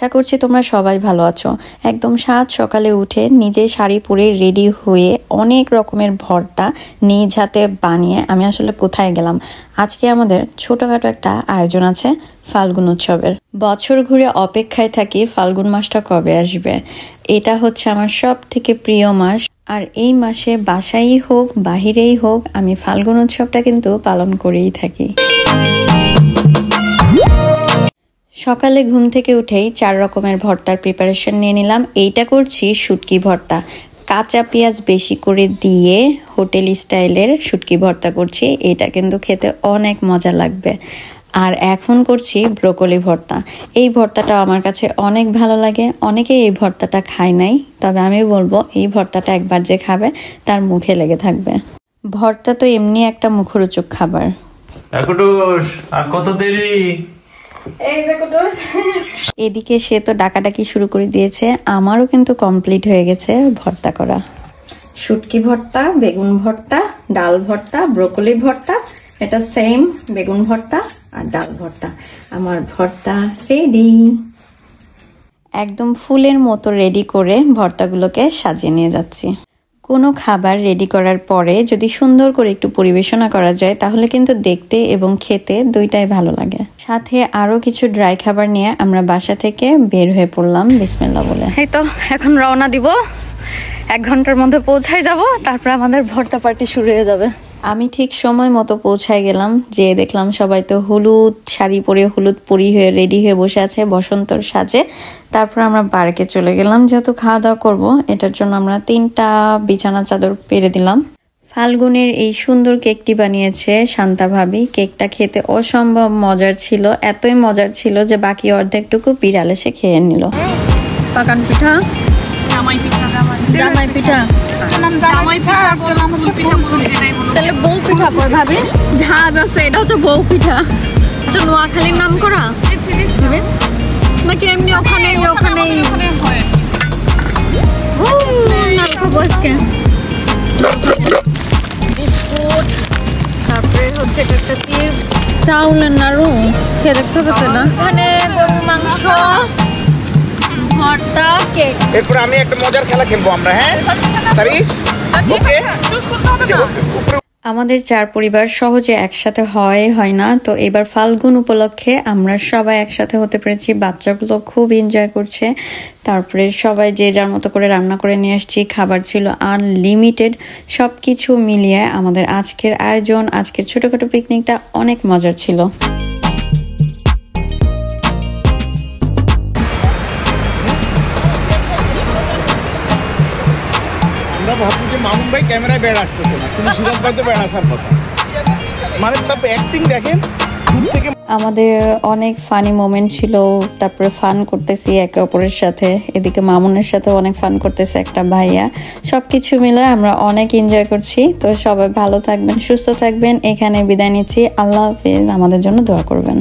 আশা করছি তোমরা সবাই ভালো আছো। একদম সাত সকালে উঠে নিজে শাড়ি পরে রেডি হয়ে অনেক রকমের ভর্তা নিজ হাতে বানিয়ে আমি আসলে কোথায় গেলাম। আজকে আমাদের ছোটখাটো একটা আয়োজন আছে ফাল্গুন উৎসবের। বছর ঘুরে অপেক্ষায় থাকি ফাল্গুন মাসটা কবে আসবে। এটা হচ্ছে আমার সব থেকে প্রিয় মাস, আর এই মাসে বাসায়ই হোক বাহিরেই হোক আমি ফাল্গুন উৎসবটা কিন্তু পালন করেই থাকি। সকালে ঘুম থেকে উঠেই 4 রকমের ভর্তার প্রিপারেশন নিয়ে নিলাম। এইটা করছি শুটকি ভর্তা, কাঁচা পেঁয়াজ বেশি করে দিয়ে হোটেল স্টাইলের শুটকি ভর্তা করছি। এটা কিন্তু খেতে অনেক মজা লাগবে। আর এখন করছি ব্রোকলি ভর্তা। এই ভর্তাটা আমার কাছে অনেক ভালো লাগে। অনেকে এই ভর্তাটা খায় নাই, তবে আমি বলবো এই ভর্তাটা একবার যে খাবে তার মুখে লেগে থাকবে। ভর্তা তো এমনি একটা মুখরোচক খাবার। আর কত দেরি? এদিকে সে তো ডাকাডাকি শুরু করে দিয়েছে, আমারও কিন্তু কমপ্লিট হয়ে গেছে ভর্তা করা। শুটকি ভর্তা, বেগুন ভর্তা, ডাল ভর্তা, ব্রোকলি ভর্তা, এটা সেম বেগুন ভর্তা আর ডাল ভর্তা। আমার ভর্তা রেডি। একদম ফুলের মতো রেডি করে ভর্তাগুলোকে সাজিয়ে নিয়ে যাচ্ছি। কোনো খাবার রেডি করার পরে যদি সুন্দর করে একটু পরিবেশনা করা যায় তাহলে কিন্তু দেখতে এবং খেতে দুইটাই ভালো লাগে। সাথে আরো কিছু ড্রাই খাবার নিয়ে আমরা বাসা থেকে বের হয়ে পড়লাম বিসমিল্লাহ বলে। এই তো এখন রওনা দিব, 1 ঘন্টার মধ্যে পৌঁছায় যাব, তারপর আমাদের ভর্তা পার্টি শুরু হয়ে যাবে। আমি ঠিক সময় মতো পৌঁছায় গেলাম, যে দেখলাম সবাই তো হলুদ শাড়ি পরে হলুদ পরি হয়ে রেডি হয়ে বসে আছে বসন্তর সাজে। তারপর আমরা পার্কে চলে গেলাম, যেহেতু খাওয়া দাওয়া করবো এটার জন্য আমরা 3টা বিছানা চাদর পেরে দিলাম। ফাল্গুনের এই সুন্দর কেকটি বানিয়েছে শান্তা ভাবি। কেকটা খেতে অসম্ভব মজার ছিল, এতই মজার ছিল যে বাকি অর্ধেকটুকু বিড়াল এসে খেয়ে নিল। পাকান পিঠা, জামাই পিঠা, তাহলে বউ পিঠা কই ভাবি? ঝাঁজ আছে, এটা হচ্ছে বউ পিঠা। নোয়াখালীর নাম করা নাকি এমনি ওখানেই বিস্কুট, তারপরে হচ্ছে একটা চিপস, চাউলের নাড়ু খেয়ে দেখতে হবে তো না। এখানে গরুর মাংস, ভর্তা, কেক। এরপর আমি একটা মজার খেলা খেলবো আমরা। হ্যাঁ সারিস, ওকে। আমাদের 4 পরিবার সহজে একসাথে হয় না, তো এবার ফাল্গুন উপলক্ষে আমরা সবাই একসাথে হতে পেরেছি। বাচ্চাগুলো খুব এনজয় করছে। তারপরে সবাই যে যার মতো করে রান্না করে নিয়ে আসছি, খাবার ছিল আনলিমিটেড। সবকিছু মিলিয়ে আমাদের আজকের আয়োজন, আজকের ছোটখাটো পিকনিকটা অনেক মজার ছিল। ভাবছি যে মামুন ভাই ক্যামেরায় বেড় আসতেছে না, তুমি সুরজ ভাই তো বেড় আসার কথা, মানে তারপর অ্যাক্টিং দেখেন। আমাদের অনেক ফানি মোমেন্ট ছিল, তারপরে ফান করতেছি একে অপরের সাথে। এদিকে মামুনের সাথে অনেক ফান করতেছে একটা ভাইয়া। সবকিছু মিলে আমরা অনেক এনজয় করছি। তো সবাই ভালো থাকবেন, সুস্থ থাকবেন। এখানে বিদায় নিচ্ছি, আল্লাহ হাফেজ। আমাদের জন্য দোয়া করবেন।